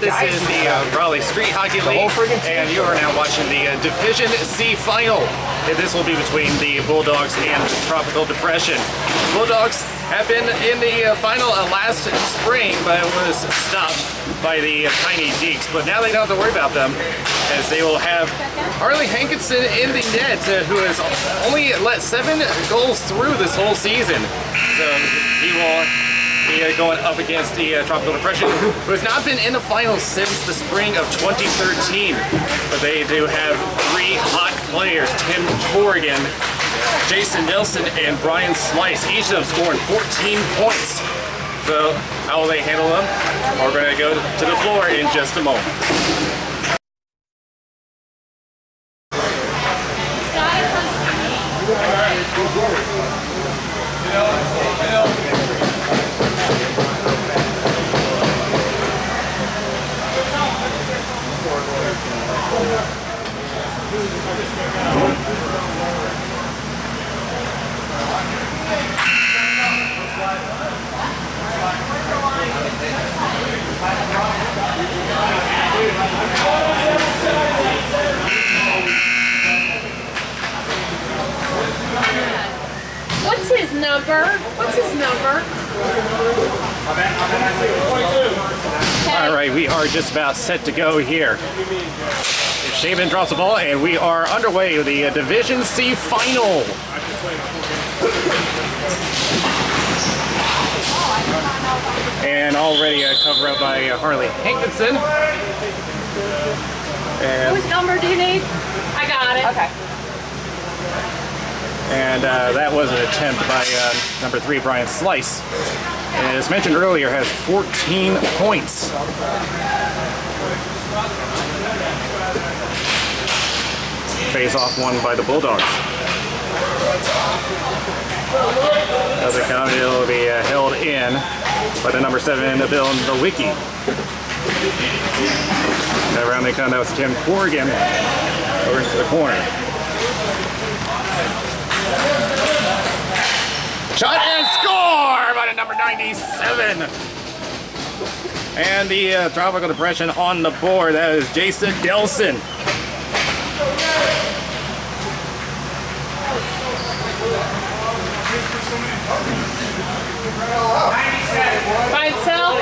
This is the Raleigh Street Hockey League, and you are now watching the Division C Final. And this will be between the Bulldogs and the Tropical Depression. Bulldogs have been in the final last spring, but it was stopped by the Tiny Deeks. But now they don't have to worry about them, as they will have Harley Hankinson in the net, who has only let 7 goals through this whole season. So he will be going up against the Tropical Depression, who has not been in the finals since the spring of 2013. But they do have 3 hot players: Tim Corrigan, Jason Nelson, and Brian Slice. Each of them scoring 14 points. So how will they handle them? We're going to go to the floor in just a moment. What's his number? What's his number? All right, we are just about set to go here. Shaven drops the ball, and we are underway with the Division C Final. And already a cover up by Harley Hankinson. Whose number do you need? I got it. Okay. And that was an attempt by number 3, Brian Slice. And as mentioned earlier, has 14 points. Face-off won by the Bulldogs. As it comes, it will be held in by the number 7, Bill Nowicki. Around they come, that was Tim Corrigan over into the corner. Shot and score by the number 97. And the Tropical Depression on the board. That is Jason Nelson. By itself?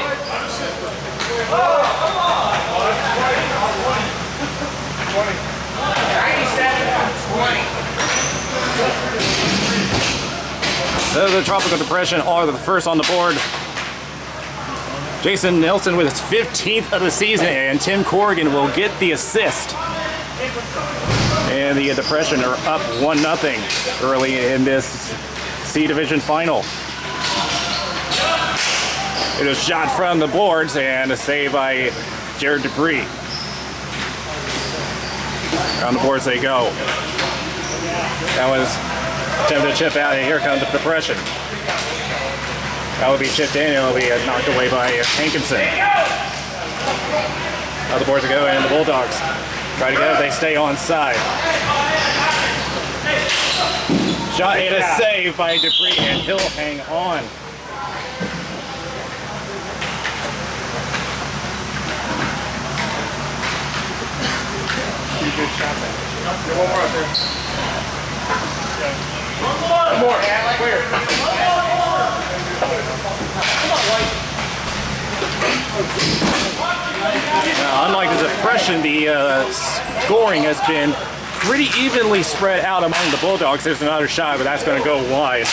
The Tropical Depression are the first on the board. Jason Nelson with his 15th of the season, and Tim Corrigan will get the assist. And the Depression are up 1-0 early in this C Division final. It is shot from the boards and a save by Jared Dupree. On the boards they go. That was attempted to chip out, and here comes the Depression. That will be chipped in, and it will be knocked away by Hankinson. Now the boards go, and the Bulldogs try to get it. They stay on side. Shot and a save by Dupree, and he'll hang on. Pretty good shot there. Get one more out there. One more. Clear. Now, unlike the Depression, the scoring has been pretty evenly spread out among the Bulldogs. There's another shot, but that's going to go wide.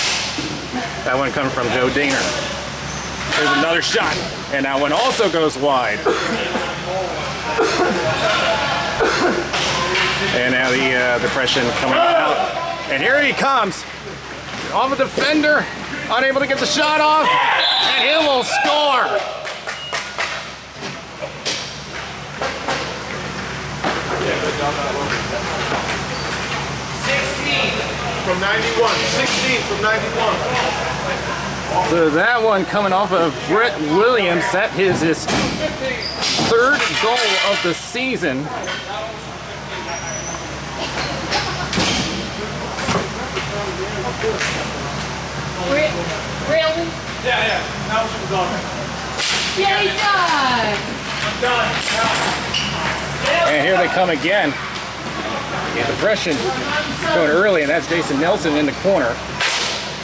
That one comes from Joe Daner. There's another shot, and that one also goes wide. And now the Depression coming out. And here he comes. Off a defender, unable to get the shot off, and he will score. From 91, 16 from 91. So that one coming off of Brett Williams. That is his 3rd goal of the season. Really? Yeah. That was from the dog. Yeah, he does. And here they come again. The depression going early, and that's Jason Nelson in the corner.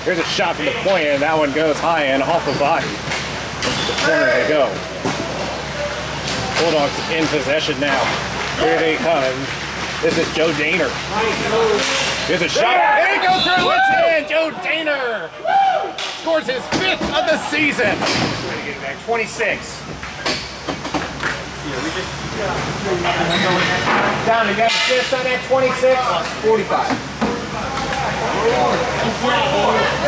Here's a shot from the point, and that one goes high and off the body. Into the corner they go. Bulldogs in possession now. Here they come. This is Joe Daner. Here's a shot. There he goes through. It's in. Joe Daner scores his 5th of the season. 26. Down, you got assist on that 26? 45.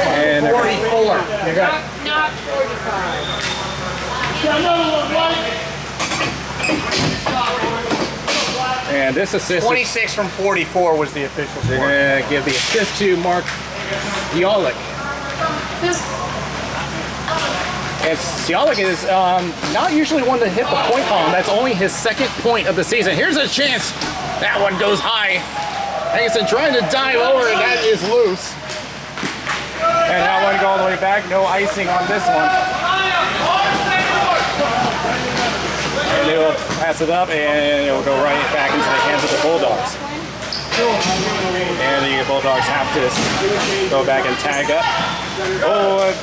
And 44. You got Not 45. and this assist 26 from 44 was the official score. They're going to give the assist to Mark Cialik. And Cialik is not usually one to hit the point column. That's only his 2nd point of the season. Here's a chance. That one goes high. Hankinson trying to dive over, and that is loose. And that one go all the way back. No icing on this one. And they will pass it up, and it will go right back into the hands of the Bulldogs. And the Bulldogs have to go back and tag up. Oh,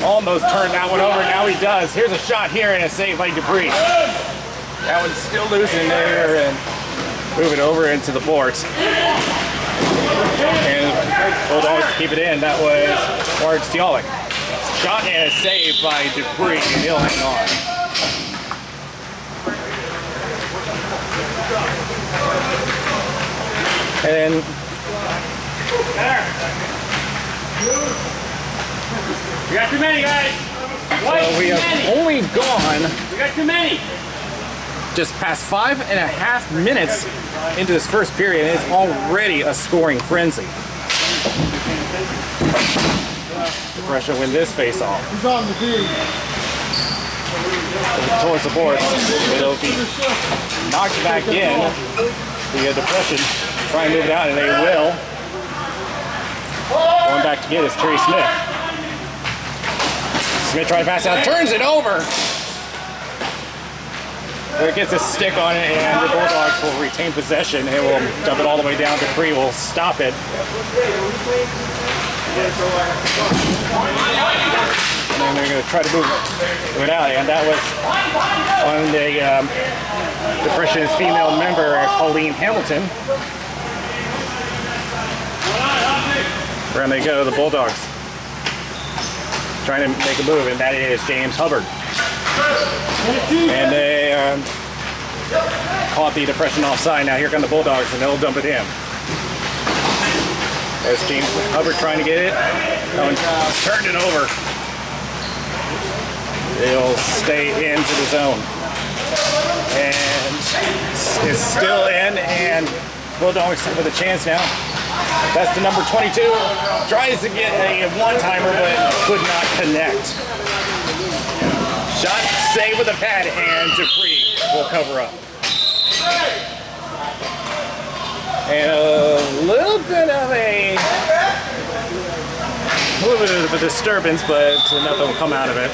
almost turned that one over. Now he does. Here's a shot here and a save by Dupree. That one's still loose in there and moving over into the boards. And Bulldogs keep it in. That was Mark Cialik. Shot and a save by Dupree, and he'll hang on. And We got too many, guys. so we have only gone We got too many. just past 5.5 minutes into this first period, and it's already a scoring frenzy. Depression win this face-off. He's on the D. Towards the board. It'll be knocked back in. The Depression try and move it out, and they will. Going back to get is Terry Smith. Smith trying to pass out, turns it over. There gets a stick on it, and the Bulldogs will retain possession. It will dump it all the way down. Dupree will stop it. And then they're going to try to move it out, and that was on the Depression's female member, Colleen Hamilton. Around they go, the Bulldogs trying to make a move, and that is James Hubbard. And they caught the Depression offside. Now here come the Bulldogs, and they'll dump it in. There's James Hubbard trying to get it. Oh, and turned it over. They'll stay into the zone. And it's still in, and Bulldogs with a chance now. That's the number 22. Tries to get a one-timer, but could not connect. Shot, save with a pad, and Dupree will cover up. And a little bit of a disturbance, but nothing will come out of it.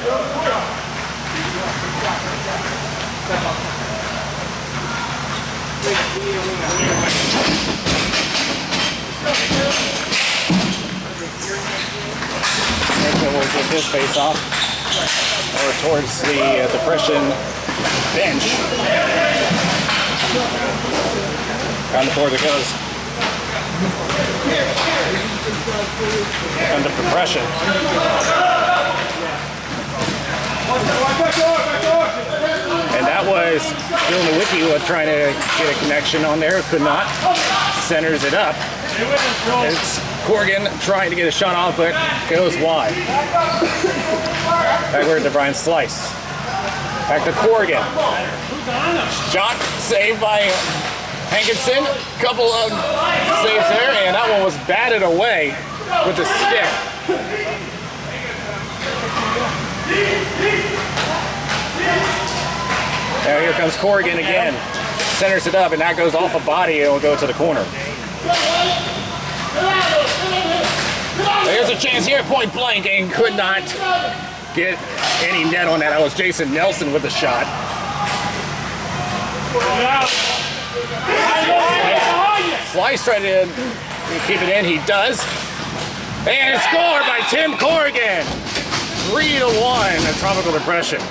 Hanson will get his face off or towards the Depression bench. On the board it goes. And the Depression. And that was Bill Nowicki who was trying to get a connection on there, could not. Centers it up. It's Corrigan trying to get a shot off, but goes wide. Backward to Brian Slice. Back to Corrigan. Shot saved by Hankinson. Couple of saves there, and that one was batted away with the stick. Now here comes Corrigan again. Centers it up, and that goes off a body, and it will go to the corner. There's a chance here, point blank, and could not get any net on that. That was Jason Nelson with the shot. Slice tried to keep it in. He does. And it's scored by Tim Corrigan. 3-1 in Tropical Depression.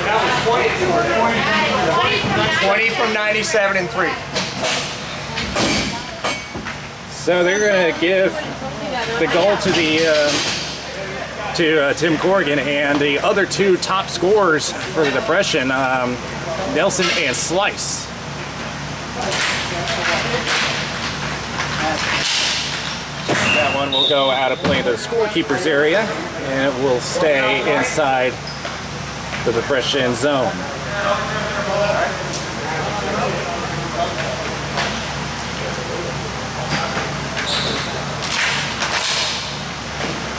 That was 20 from 97 and 3. So they're going to give the goal to Tim Corrigan, and the other two top scorers for the Depression, Nelson and Slice. That one will go out of play into the scorekeeper's area, and it will stay inside the Depression zone.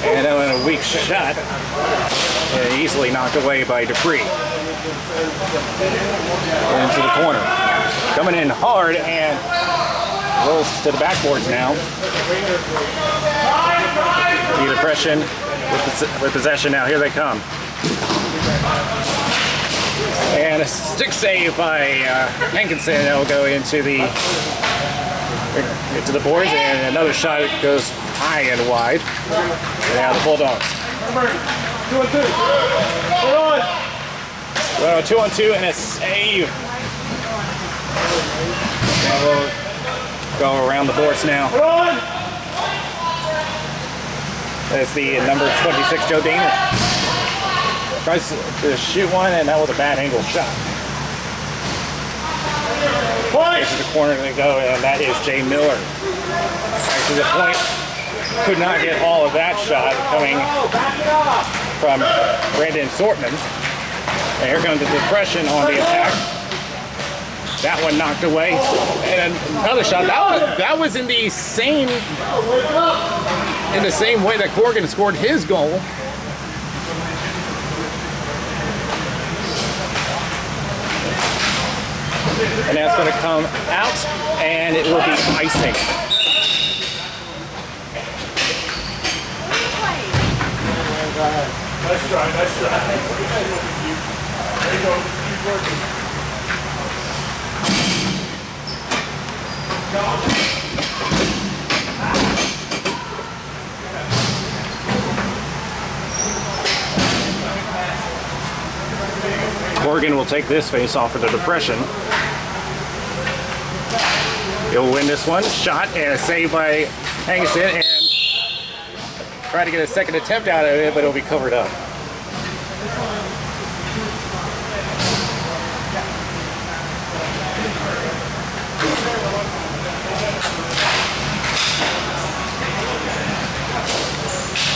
And a weak shot, and easily knocked away by Dupree. Into the corner. Coming in hard and rolls to the backboards now. The Depression with possession now. Here they come. And a stick save by Hankinson. That will go into the boards, and another shot goes high and wide. And now the Bulldogs. 2 on 2 and a save. And we'll go around the boards now. That's the number 26, Joe Daner. Tries to shoot one, and that was a bad angle shot. To the corner they go, and that is Jay Miller. Right to the point. Could not get all of that shot coming from Brandon Sortman. And here comes the Depression on the attack. That one knocked away. And another shot. That was in the same way that Corrigan scored his goal. And that's going to come out, and it will be icing. Nice try, nice try. There you go, keep working. Corrigan will take this face off for the Depression. He'll win this one. Shot and a save by Hankinson, and try to get a second attempt out of it, but it'll be covered up.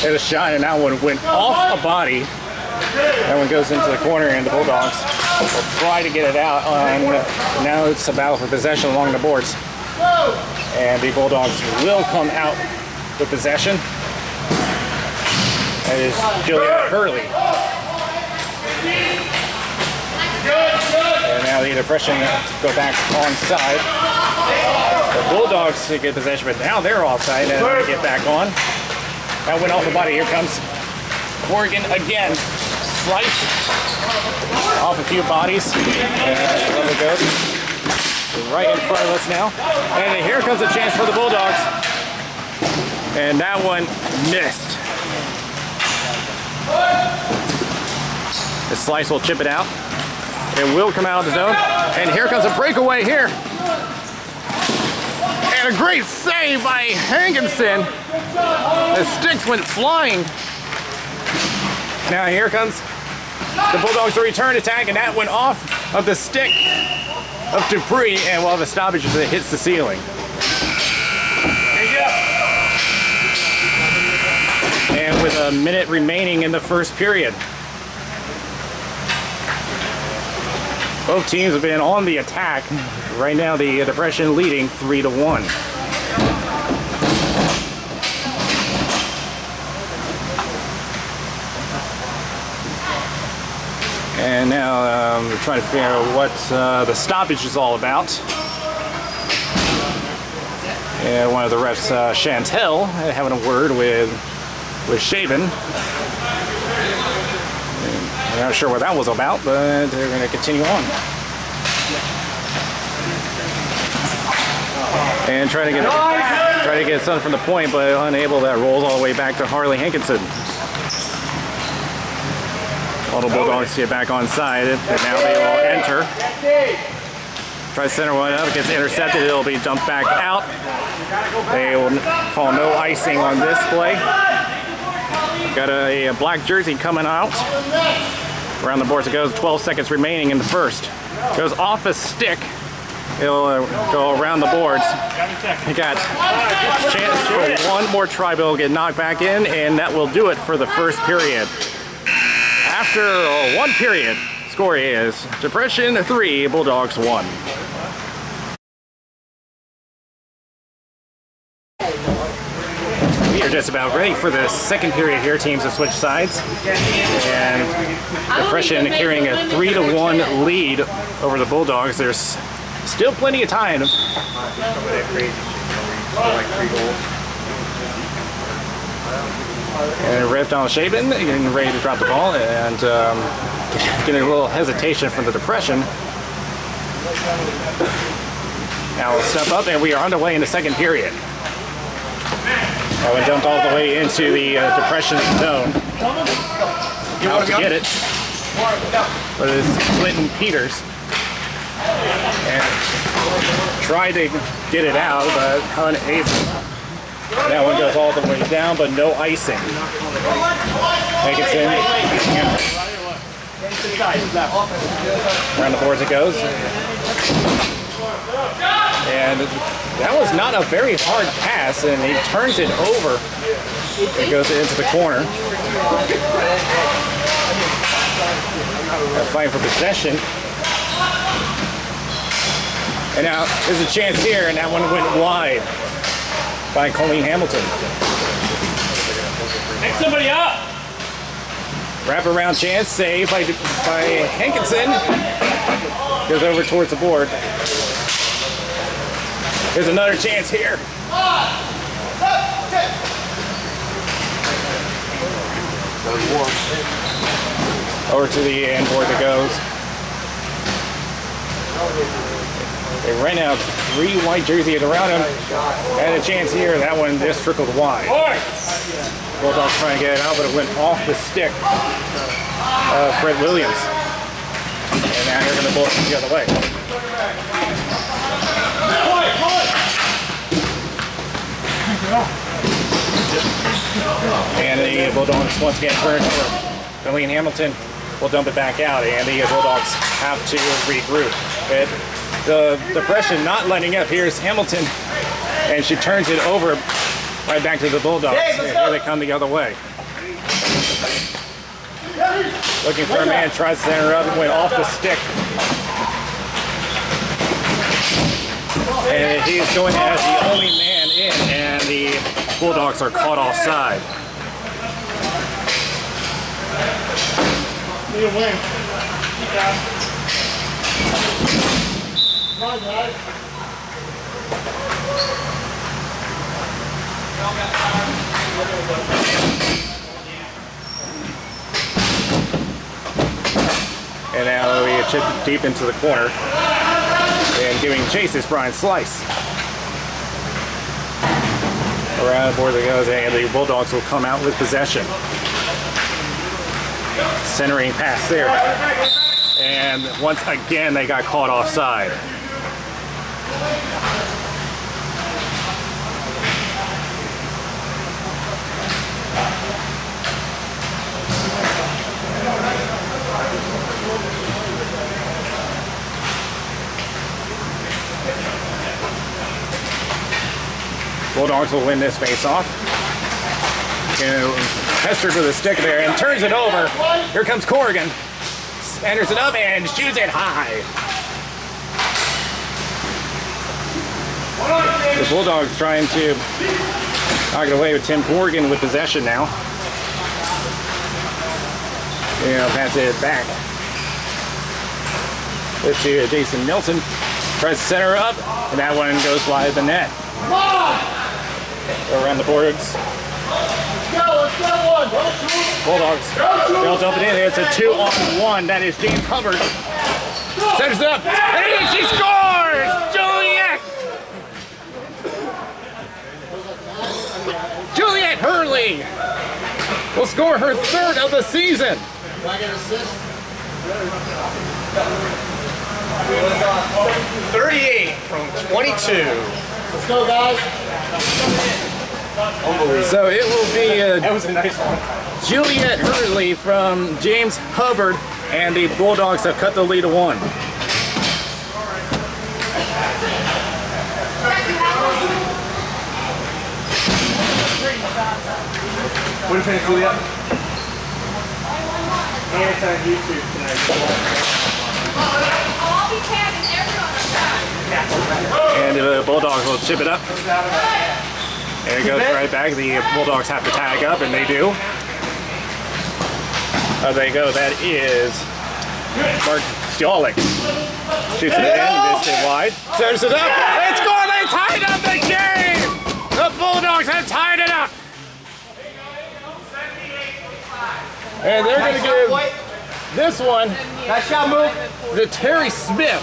There's a shot, and that one went off a body. That one goes into the corner, and the Bulldogs will try to get it out. Now it's a battle for possession along the boards. And the Bulldogs will come out with possession. That is Juliet Hurley. And now the Depression go back onside. The Bulldogs get possession, but now they're offside, and they get back on. That went off the body. Here comes Corrigan again. Slice off a few bodies. And there we go. Right in front of us now. And here comes a chance for the Bulldogs. And that one missed. The Slice will chip it out. It will come out of the zone. And here comes a breakaway here. And a great save by Hankinson. The sticks went flying. Now here comes the Bulldogs to return attack, and that went off of the stick of Dupree, and we'll have a stoppage as it hits the ceiling. And with a minute remaining in the first period. Both teams have been on the attack. Right now the Depression leading 3-1. And now we're trying to figure out what the stoppage is all about. And one of the refs, Chantel, having a word with Shaven. I'm not sure what that was about, but they're going to continue on. And try to get something from the point, but unable. That rolls all the way back to Harley Hankinson. All the Bulldogs get back on side, and now they will enter. Try to center one up, gets intercepted, it'll be dumped back out. They will call no icing on this play. Got a black jersey coming out. Around the boards it goes, 12 seconds remaining in the first. Goes off a stick. It'll go around the boards. You got a chance for one more try, but it'll get knocked back in, and that will do it for the first period. After one period, score is Depression 3, Bulldogs 1. We are just about ready for the second period here. Teams have switched sides, and Depression carrying a 3-1 lead over the Bulldogs. There's still plenty of time. And Rev Donald Shaven getting ready to drop the ball, and getting a little hesitation from the Depression. Now we'll step up, and we are underway in the second period. That one jumped all the way into the Depression zone. Out to get it, but it's Clinton Peters. And tried to get it out, but unable. That one goes all the way down, but no icing. Hankinson. Around the boards it goes. And that was not a very hard pass, and he turns it over. It goes into the corner. Fighting for possession. And now there's a chance here, and that one went wide by Colleen Hamilton. Pick somebody up! Wraparound chance, save by Hankinson. Goes over towards the board. There's another chance here. Over to the end board it goes. They ran out 3 white jerseys around him. Had a chance here. That one just trickled wide. Bulldogs trying to get it out, but it went off the stick of Fred Williams. And now here going to Bulldogs the other way. And the Bulldogs once again turn over. Colleen Hamilton will dump it back out, and the Bulldogs have to regroup. The Depression not letting up. Here's Hamilton, and she turns it over right back to the Bulldogs. Here they come the other way. Looking for a man, tries to center up, went off the stick. And he is going as the only man in, and the Bulldogs are caught offside. Need a win. And now we chip deep into the corner. And giving chase is Brian Slice. Around the board it goes, and the Bulldogs will come out with possession. Centering pass there. And once again they got caught offside. Bulldogs will win this face-off. Hester with a stick there and turns it over. Here comes Corrigan. Enters it up and shoots it high. The Bulldogs trying to knock it away with Tim Corrigan with possession now. Pass it back. Let's see, Jason Nelson. Tries to center up, and that one goes wide of the net. Around the boards. Bulldogs. They'll dump it in. It's a 2-on-1. That is James Hubbard. Centers it up. And she scores! Juliet! Juliet Hurley will score her 3rd of the season. Do I get an assist? 38 from 22. Let's go, guys. So it will be That was a nice one. Juliet Hurley from James Hubbard, and the Bulldogs have cut the lead to 1. What if it's Juliet? And it's on YouTube tonight. I'll be tagging everyone. And the Bulldogs will chip it up. And it goes right back. The Bulldogs have to tag up, and they do. There you go. That is Mark Jolik. Shoots it in, missed it wide. Centers it up. It's gone! They tied up the game! The Bulldogs have tied it up! And they're going to give this one Nice shot, move. to Terry Smith.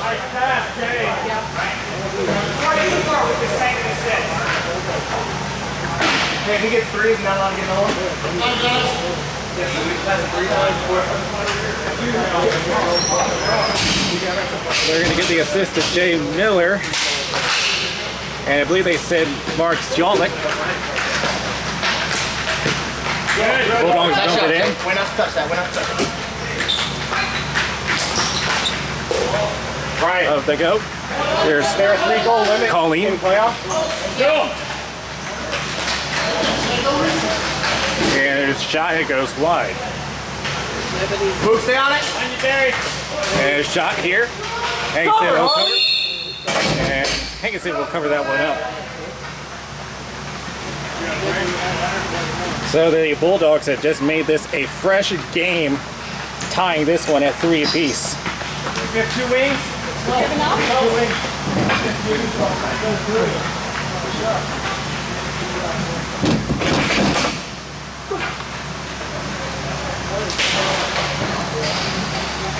Hey, if he gets 3, he's not allowed to get home. They're going to get the assist to Jay Miller. And I believe they said Mark Jolik. Bulldogs dump it in. Why not touch that? Why not touch it? Right. Up they go. There's Their 3-goal limit Colleen. in playoff. Go! And his shot, it goes wide. Move, stay on it. And his shot here. Hankinson will cover. And Hankinson will cover that one up. So the Bulldogs have just made this a fresh game, tying this one at 3 apiece. We have 2 wings.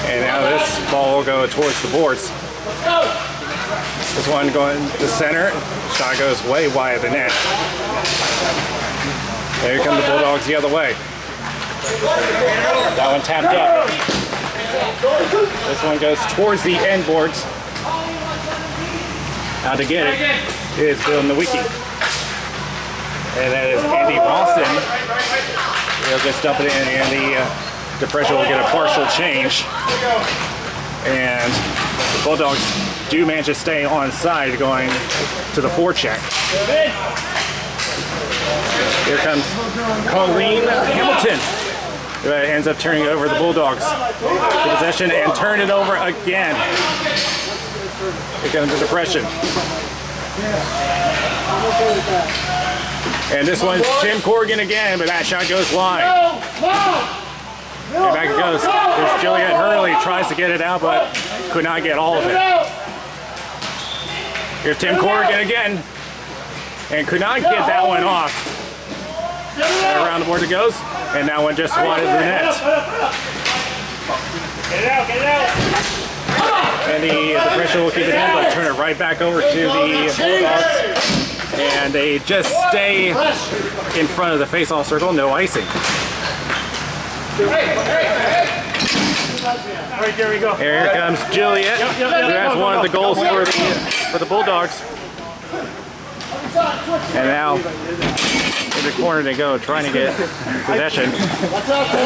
And now this ball will go towards the boards. This one going to center. Shot goes way wide of the net. There come the Bulldogs the other way. That one tapped up. This one goes towards the end boards. Now to get it is Bill Nowicki. And that is Andy Ralston. He'll just dump it in, and the depression will get a partial change. And the Bulldogs do manage to stay on side going to the forecheck. Here comes Colleen Hamilton. Who ends up turning over the Bulldogs to possession and turn it over again. Here comes the depression. And this one's Tim Corrigan again, but that shot goes wide. And back it goes. There's Juliet Hurley, tries to get it out, but could not get all of it. Here's Tim Corrigan again, and could not get that one off. And around the board it goes, and that one just wide of the net. Get it out, get it out. And the pressure will keep it in, but turn it right back over to the Bulldogs. And they just stay in front of the face-off circle, no icing. Right, there we go. Here comes Juliet, who has one of the goals for the Bulldogs. And now in the corner they go, trying to get possession.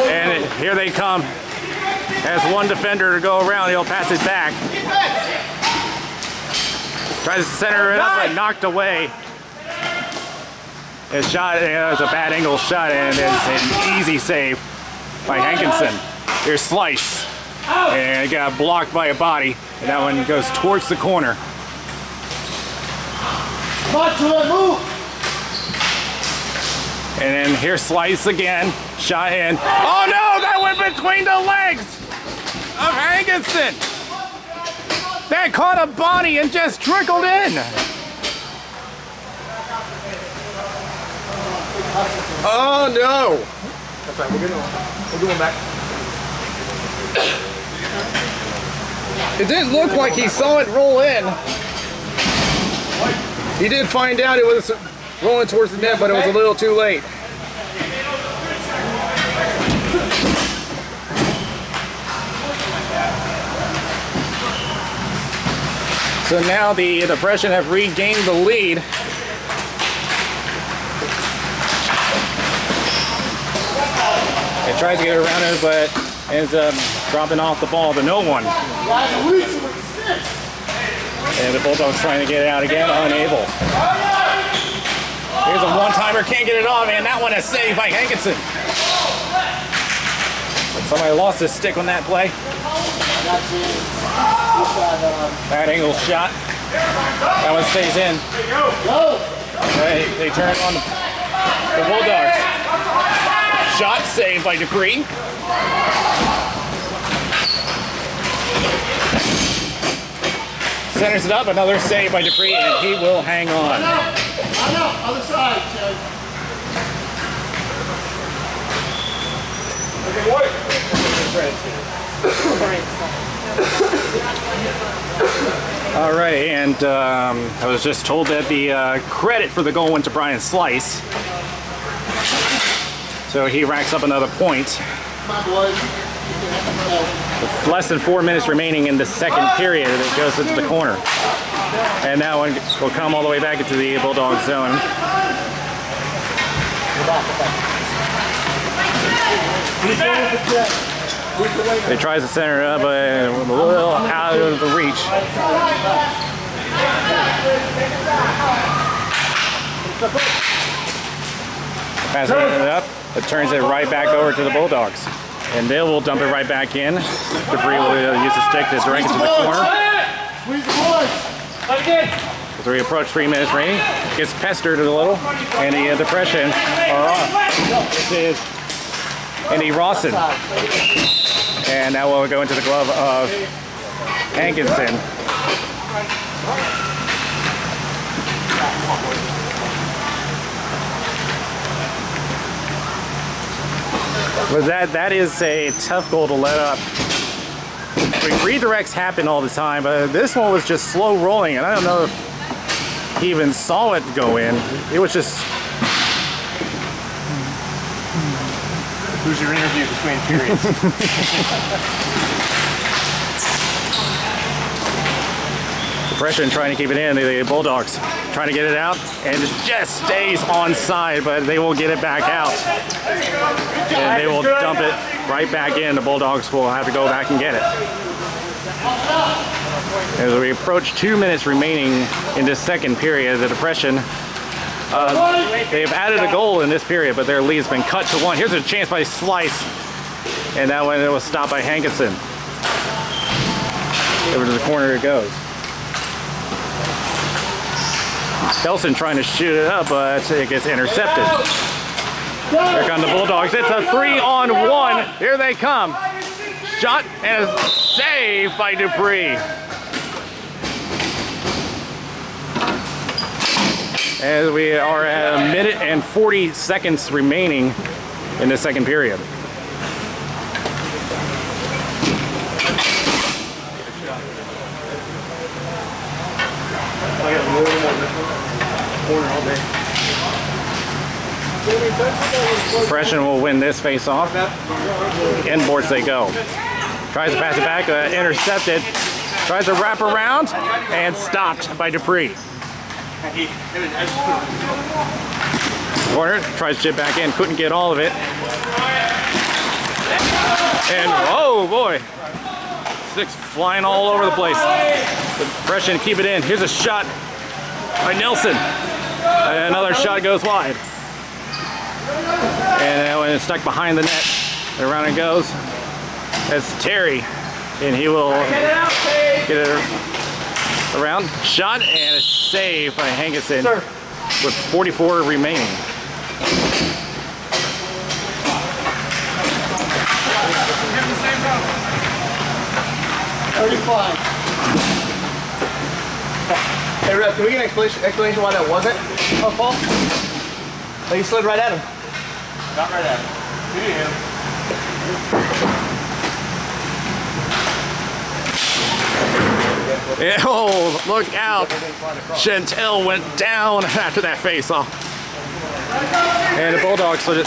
And here they come. Has one defender to go around, he'll pass it back. Tries to center it up, but knocked away. His shot, it was a bad angle shot, and it's an easy save by Hankinson. Here's Slice. And it got blocked by a body, and that one goes towards the corner. And then here's Slice again, shot in. Oh no, that went between the legs of Hankinson. That caught a body and just trickled in. Oh no! That's right, we're going back. It didn't look like he saw it roll in. He did find out it was rolling towards the net, but it was a little too late. So now the Depression have regained the lead. It tries to get around her, but ends up dropping off the ball to no one. And the Bulldogs trying to get it out again, unable. Here's a one-timer, can't get it off, and that one is saved by Hankinson. Somebody lost his stick on that play. Bad angle shot. That one stays in. They turn on the Bulldogs. Shot saved by Dupree. Centers it up, another save by Dupree, and he will hang on. Other side, Chad. Okay, wait. All right, and I was just told that the credit for the goal went to Brian Slice. So he racks up another point. With less than 4 minutes remaining in the second period, it goes into the corner. And that one will come all the way back into the Bulldog zone. He tries to center it up, but a little out of the reach. Passes it up, it turns it right back over to the Bulldogs. And they will dump it right back in. Dupree will use the stick to direct it to the corner. As we approach 3 minutes remaining, gets pestered a little, and the Depression are off. This is Andy Rawson. And that will go into the glove of Hankinson. But that is a tough goal to let up. Redirects happen all the time, but this one was just slow rolling, and I don't know if he even saw it go in. It was just... Who's your interview between periods? Depression trying to keep it in, the Bulldogs trying to get it out, and it just stays onside, but they will get it back out. And they will dump it right back in. The Bulldogs will have to go back and get it. As we approach 2 minutes remaining in this second period, the Depression, they've added a goal in this period, but their lead has been cut to 1. Here's a chance by Slice, and that one was stopped by Hankinson. Over to the corner it goes. Nelson trying to shoot it up, but it gets intercepted. Here come the Bulldogs. It's a 3-on-1. Here they come. Shot and a save by Dupree. As we are at 1 minute and 40 seconds remaining in the second period. Depression will win this face-off. Inboards they go. Tries to pass it back, intercepted. Tries to wrap around, and stopped by Dupree. Corner, tries to chip back in, couldn't get all of it. And, oh boy, sticks flying all over the place. Depression, keep it in. Here's a shot by Nelson. Another shot goes wide. And that one is stuck behind the net. Around it goes. That's Terry. And he will get it around. Shot and a save by Hankinson with 44 remaining. Hey, Ref, can we get an explanation why that wasn't a fall? Like, you slid right at him. Not right at him. Yeah, oh, look out. Chantel went down after that face-off. And the Bulldogs with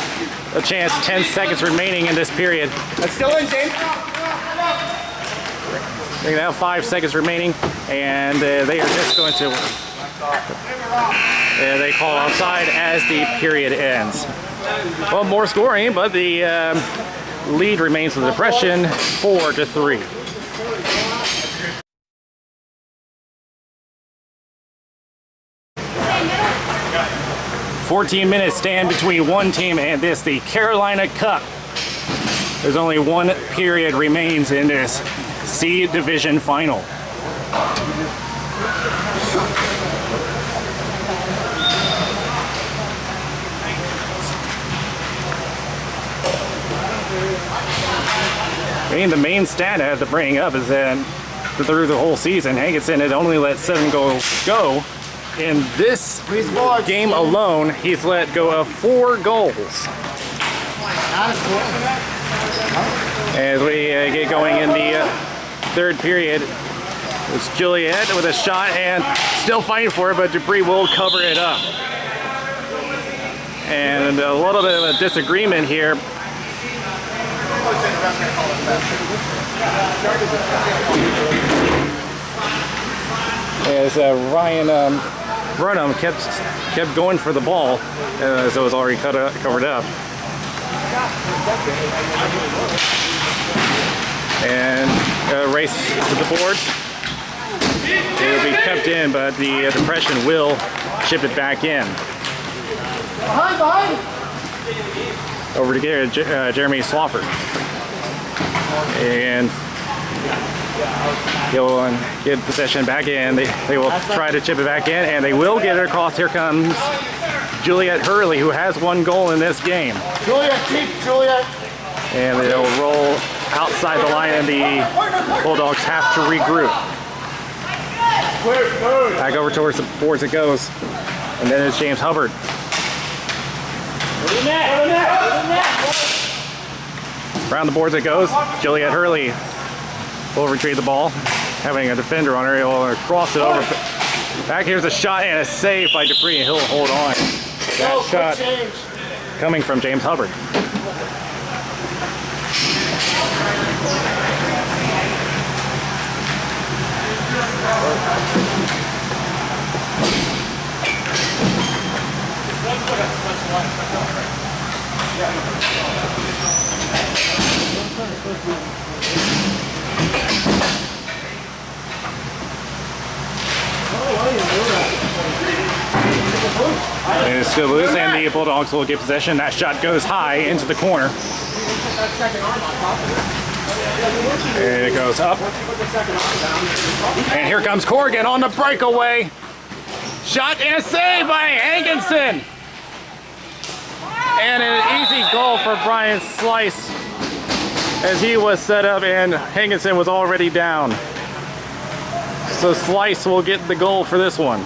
a chance, 10 seconds remaining in this period. That's still in, James. They have 5 seconds remaining, and they are just going to... they call outside as the period ends. Well, more scoring, but the lead remains with the Depression, 4-3. 14 minutes stand between one team and this, the Carolina Cup. There's only one period remains in this C Division final. I mean, the main stat I have to bring up is that through the whole season, Hankinson had only let 7 goals go. In this game alone, he's let go of 4 goals. As we get going in the third period, it's Juliet with a shot and still fighting for it, but Dupree will cover it up. And a little bit of a disagreement here. As Ryan Burnham kept going for the ball, as it was already covered up. And race to the boards. It will be kept in, but the Depression will chip it back in. Behind! Over to Jeremy Swofford. And he'll get possession back in. They will try to chip it back in, and they will get it across. Here comes Juliet Hurley, who has 1 goal in this game. Juliet, keep Juliet! And they'll roll outside the line, and the Bulldogs have to regroup. Back over towards the boards it goes. And then it's James Hubbard. Around the boards it goes. Juliet Hurley will retrieve the ball. Having a defender on her, he'll cross it over. Back here's a shot and a save by Dupree, and he'll hold on. That shot coming from James Hubbard. And it's still loose, and the Bulldogs will get possession. That shot goes high into the corner. And it goes up. And here comes Corrigan on the breakaway. Shot and a save by Hankinson. And an easy goal for Brian Slice, as he was set up and Hankinson was already down. So Slice will get the goal for this one.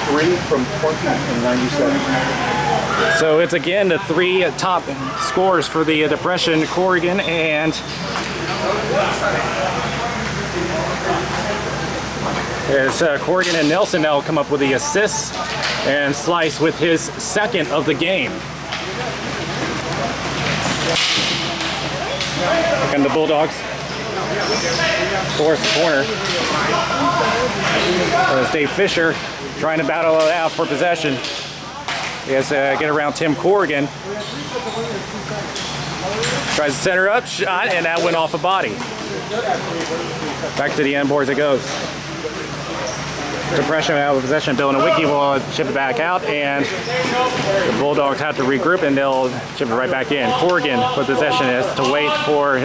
Three from 20 and 97. So it's again the 3 top scorers for the Depression, Corrigan and Corrigan and Nelson now come up with the assists, and Slice with his 2nd of the game. And the Bulldogs force the corner. It's Dave Fisher trying to battle it out for possession. He has to get around Tim Corrigan. Tries to center up, shot, and that went off a body. Back to the end boards it goes. Depression out of possession. Bill and Wiki will chip it back out, and the Bulldogs have to regroup, and they'll chip it right back in. Corrigan with possession is to wait for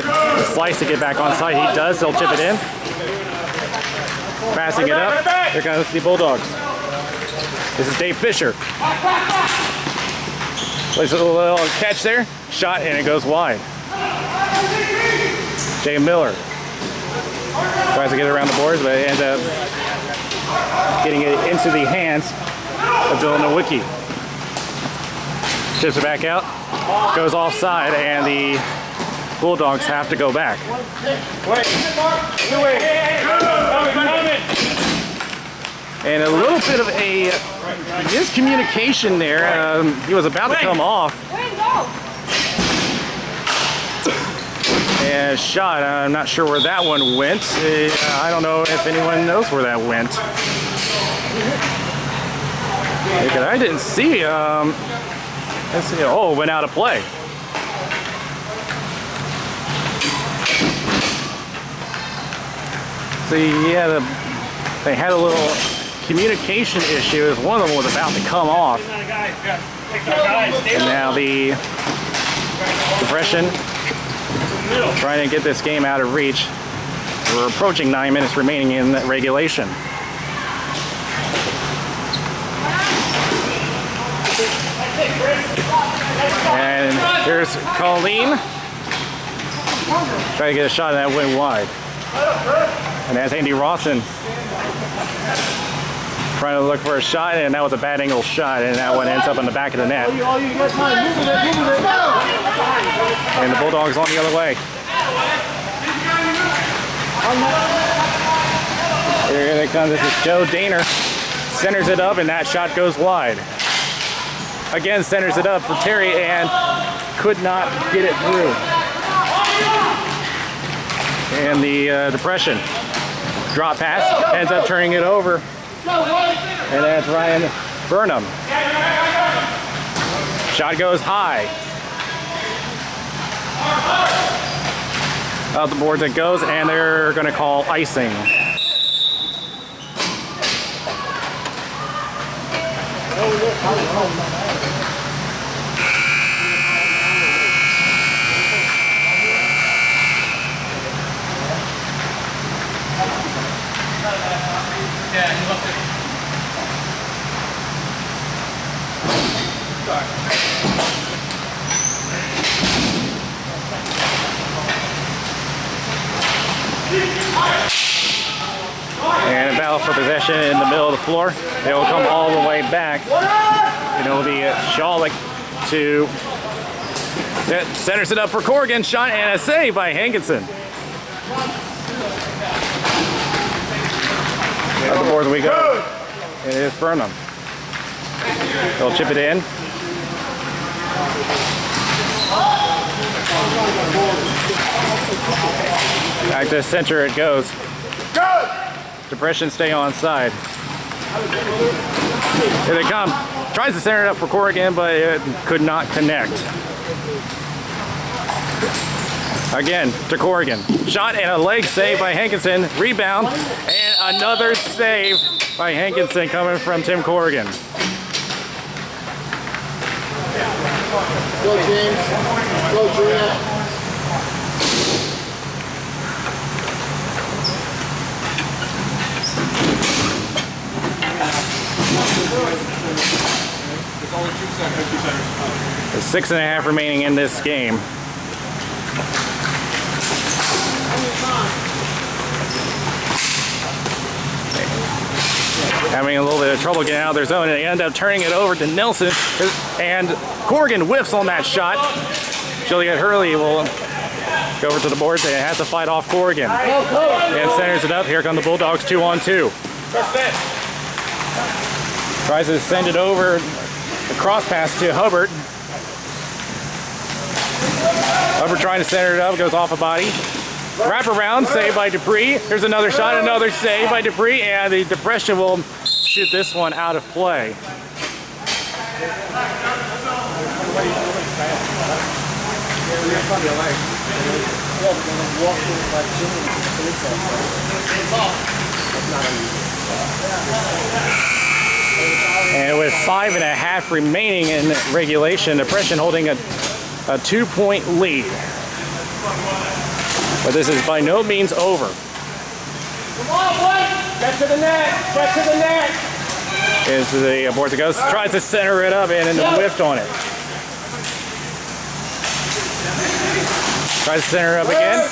Slice to get back on side. He does. They'll chip it in. Passing it up. Here comes the Bulldogs. This is Dave Fisher. Plays a little catch there. Shot, and it goes wide. Jay Miller tries to get it around the boards, but it ends up getting it into the hands of Bill Nowicki. Chips it back out, goes offside, and the Bulldogs have to go back. And a little bit of a miscommunication there. He was about to come off. And shot. I'm not sure where that one went. I don't know if anyone knows where that went. Because I didn't see. Let's see. Oh, it went out of play. So yeah, they had a little communication issue as one of them was about to come off. And now the Depression trying to get this game out of reach. We're approaching 9 minutes remaining in regulation. And here's Colleen. Trying to get a shot and that went wide. And that's Andy Rawson trying to look for a shot, and that was a bad angle shot, and that one ends up in the back of the net. And the Bulldogs on the other way. Here they come. This is Joe Daner. Centers it up, and that shot goes wide. Again, centers it up for Terry, and could not get it through. And the Depression drop pass ends up turning it over. And that's Ryan Burnham. Shot goes high. Out the boards it goes, and they're going to call icing. Yeah, he left it. And a battle for possession in the middle of the floor. They will come all the way back. And it'll be Shawlick to centers it up for Corrigan. Shot and a save by Hankinson. At the board we go. It is Burnham. They'll chip it in. Back to center it goes. Depression stay on side. Here they come. Tries to center it up for Corrigan, but it could not connect. Again to Corrigan. Shot and a leg save by Hankinson. Rebound and another save by Hankinson coming from Tim Corrigan. Go James. Go Julia. There's 6.5 remaining in this game. Having a little bit of trouble getting out of their zone, and they end up turning it over to Nelson, and Corrigan whiffs on that shot. Juliet Hurley will go over to the boards and has to fight off Corrigan. And centers it up. Here come the Bulldogs 2-on-2. Tries to send it over, the cross pass to Hubbard. Hubbard trying to center it up, goes off a body. Wrap around, save by Dupree. Here's another shot, another save by Dupree, and the Depression will shoot this one out of play. And with 5.5 remaining in regulation, Depression holding a 2-point lead. But this is by no means over. Come on, boy! Get to the net! Get to the net! Is the board that goes, tries to center it up and whiffed on it. Tries to center it up again.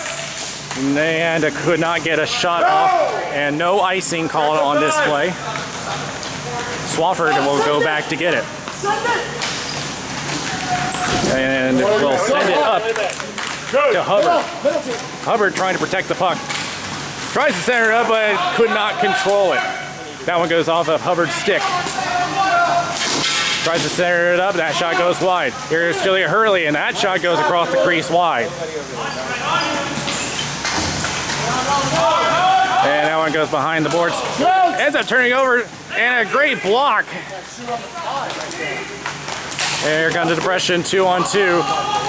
And could not get a shot off, and no icing called on this play. Swafford will go back to get it. And will send it up to Hubbard. Hubbard trying to protect the puck. Tries to center it up, but could not control it. That one goes off of Hubbard's stick. Tries to center it up, that shot goes wide. Here's Julia Hurley, and that shot goes across the crease wide. And that one goes behind the boards. Ends up turning over, and a great block. Here comes the depression, 2-on-2.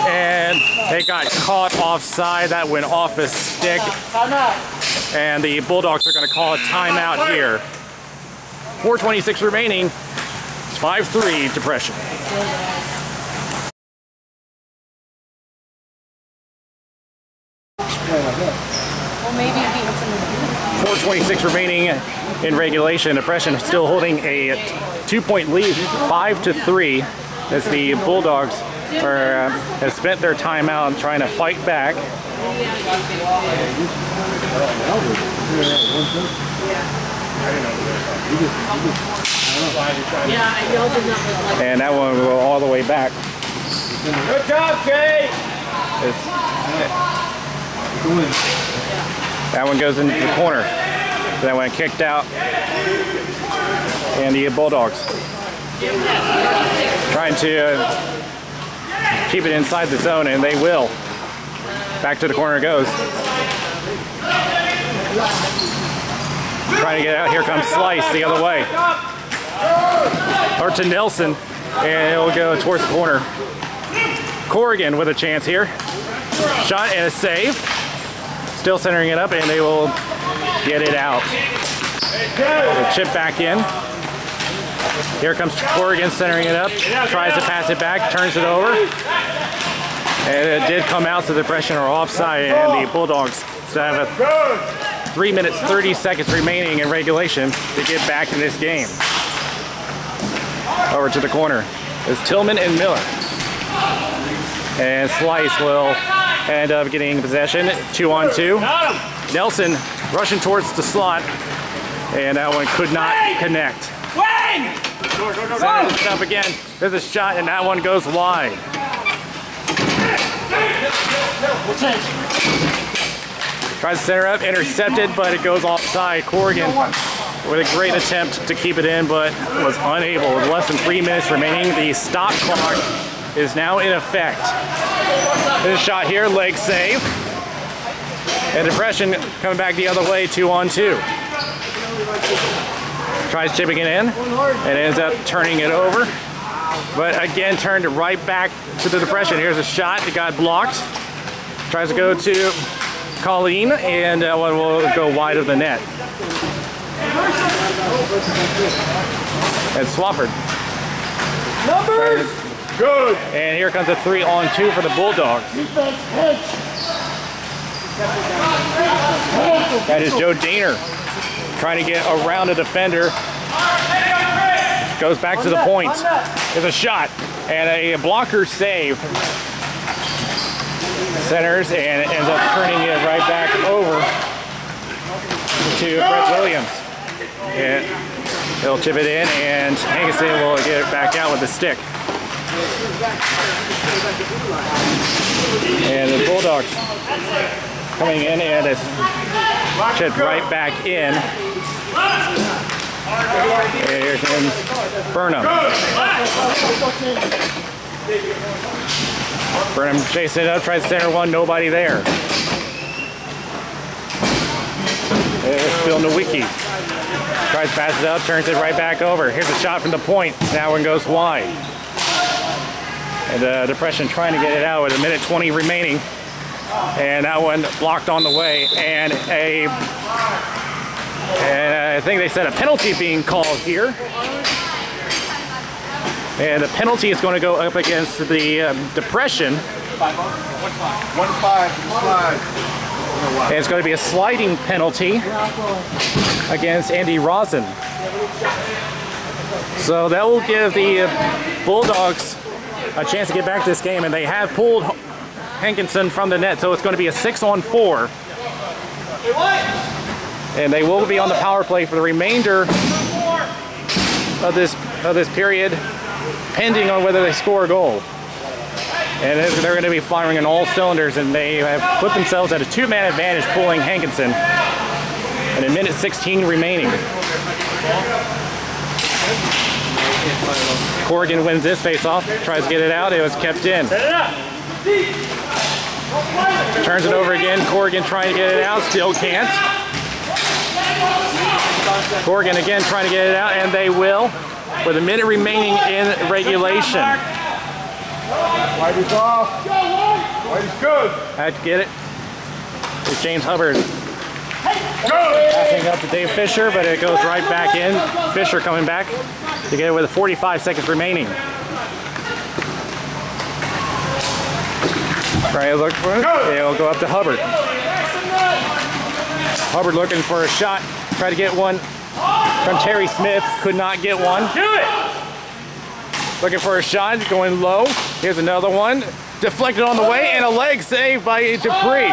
And they got caught offside. That went off his stick. And the Bulldogs are going to call a timeout here. 4:26 remaining. 5-3 depression. Well, maybe 4:26 remaining in regulation. Depression still holding a 2-point lead, 5-3, as the Bulldogs have spent their timeout trying to fight back. Yeah, I yelled at them. And that one will go all the way back. Good job, Kate! That one goes into the corner. That one kicked out. And the Bulldogs trying to keep it inside the zone, and they will. Back to the corner it goes. Trying to get out. Here comes Slice the other way. Or to Nelson, and it'll go towards the corner. Corrigan with a chance here. Shot and a save. Still centering it up, and they will get it out. The chip back in. Here comes Corrigan centering it up. Tries to pass it back, turns it over. And it did come out, so the Depression are offside, and the Bulldogs still have a 3 minutes, 30 seconds remaining in regulation to get back in this game. Over to the corner is Tillman and Miller. And Slice will end up getting possession, 2-on-2. Nelson rushing towards the slot, and that one could not connect. Centers it up again. There's a shot, and that one goes wide. Tries to center up, intercepted, but it goes offside. Corrigan with a great attempt to keep it in, but was unable. With less than 3 minutes remaining, the stop clock is now in effect. There's a shot here, leg save. And Depression coming back the other way, 2-on-2. Tries chipping it in, and ends up turning it over. But again, turned it right back to the Depression. Here's a shot that got blocked. Tries to go to Colleen, and that one will go wide of the net. And Swafford. Numbers! Good! And here comes a 3-on-2 for the Bulldogs. That is Joe Daner trying to get around a defender. Goes back to the point. There's a shot and a blocker save. Centers and ends up turning it right back over to Brett Williams. And he'll chip it in, and Hankinson will get it back out with the stick. And the Bulldogs coming in, and it's chipped right back in. And here comes Burnham. Burnham chasing it up, tries to center one, nobody there. There's Bill Nowicki. Tries to pass it up, turns it right back over. Here's a shot from the point. That one goes wide. And the Depression trying to get it out with 1:20 remaining. And that one blocked on the way. And I think they said a penalty being called here. And the penalty is going to go up against the Depression. 1-5, slide. And it's going to be a sliding penalty against Andy Rosen. So that will give the Bulldogs a chance to get back to this game, and they have pulled Hankinson from the net, so it's going to be a 6-on-4 And they will be on the power play for the remainder of this period, pending on whether they score a goal. And they're going to be firing on all cylinders, and they have put themselves at a 2-man advantage, pulling Hankinson. And a minute 16 remaining. Corrigan wins this face-off, tries to get it out. It was kept in. Turns it over again. Corrigan trying to get it out, still can't. Corrigan again trying to get it out, and they will, with a minute remaining in regulation. White is off. White is good. Had to get it. It's James Hubbard passing up to Dave Fisher, but it goes right back in. Fisher coming back to get it with 45 seconds remaining. Try to look for it. It'll go up to Hubbard. Hubbard looking for a shot. Try to get one from Terry Smith. Could not get one. Do it! Looking for a shot. Going low. Here's another one. Deflected on the way, and a leg saved by Dupree.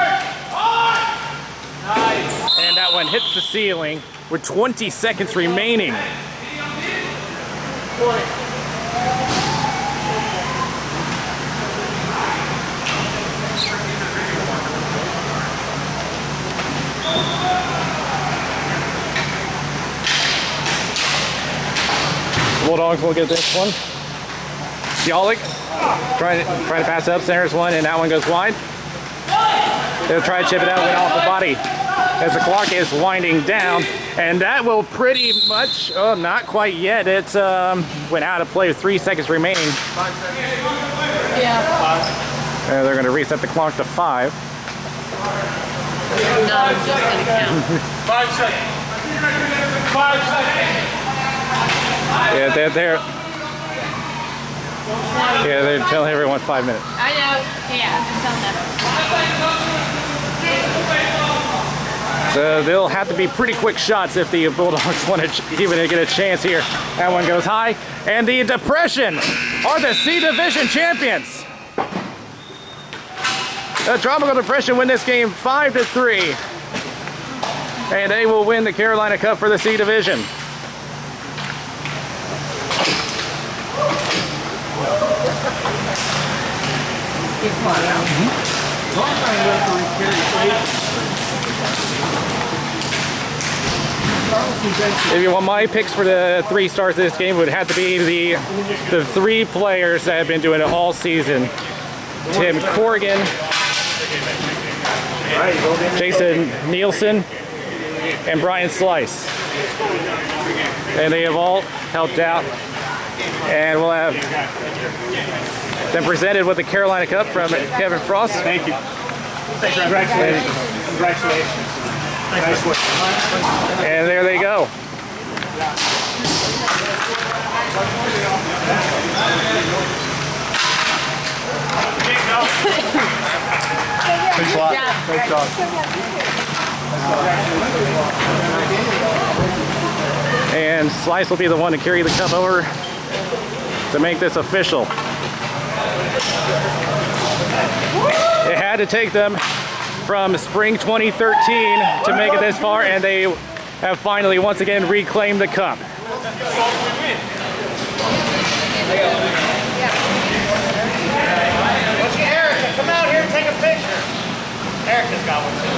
And that one hits the ceiling with 20 seconds remaining. Bulldogs will get this one. Bialik trying to pass up, centers one, and that one goes wide. They'll try to chip it out, went off the body as the clock is winding down, and that will pretty much, oh, not quite yet. It's went out of play with 3 seconds remaining. 5 seconds. Yeah. They're going to reset the clock to 5. No, I'm just gonna count. 5 seconds. 5 seconds. Yeah, they're telling everyone 5 minutes. I know. Yeah, I'm just telling them. So they'll have to be pretty quick shots if the Bulldogs want to even get a chance here. That one goes high. And the Depression are the C Division champions. The Tropical Depression win this game 5-3. And they will win the Carolina Cup for the C Division. If you want my picks for the 3 stars of this game, it would have to be the 3 players that have been doing it all season. Tim Corrigan, Jason Nielsen, and Brian Slice. And they have all helped out. And we'll have them presented with the Carolina Cup from Kevin Frost. Thank you. Congratulations. Congratulations. Nice work. And there they go. Thanks a lot. Great job. And Slice will be the one to carry the cup over to make this official. It had to take them from spring 2013 to make it this far, and they have finally once again reclaimed the cup. Erica, come out here and take a picture. Erica's got one too.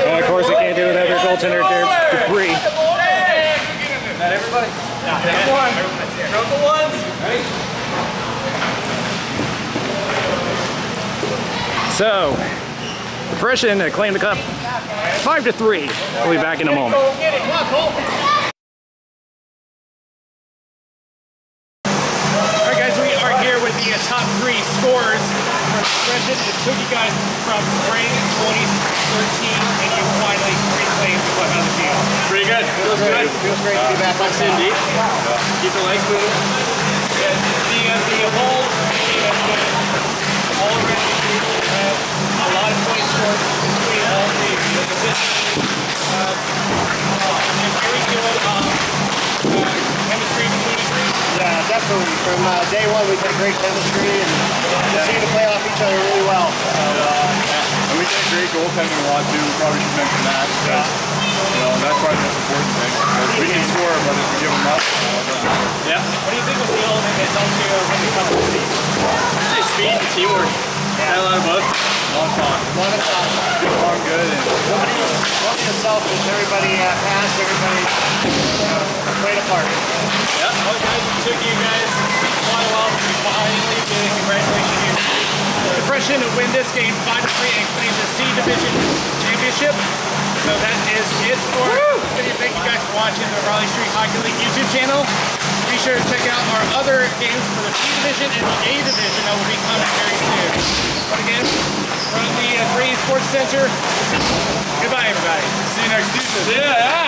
And of course, they can't do it without their goaltender, Dupree. Not everybody. One. Broke ones. Ready? So, Depression claimed the cup 5-3. We'll be back in a moment. Get it. Come on, Cole. Alright guys, we are here with the top 3 scorers for Depression. It took you guys from spring 2013 and you finally reclaimed the cup on the field. Pretty good. Feels good. Feels great to be back on Cindy. Keep the legs moving. The whole team has been already a lot of points scored between all the positions. Very good chemistry between the three. Yeah, definitely. absolutely. From day one, we've had great chemistry and continue to play off each other really well. And we get great goaltending a lot too. We probably should mention that. You know, that's probably the most important thing. We can score, but if we give them up, Yeah. What do you think was the ultimate that helped you when you come to the season? I'd say speed and teamwork. Had a lot of both. Long talk. A lot of talk. Get along good. And Nobody was selfish. Everybody passed. Everybody played a part. Yeah. Well, guys, it took you guys quite a while to finally get it. Congratulations. Depression to win this game 5-3 and claim the C Division Championship. So that is it for this video. Thank you guys for watching the Raleigh Street Hockey League YouTube channel. Be sure to check out our other games for the C Division and the A Division that will be coming very soon. But again, from the Green Sports Center, goodbye everybody. see you next season. Yeah.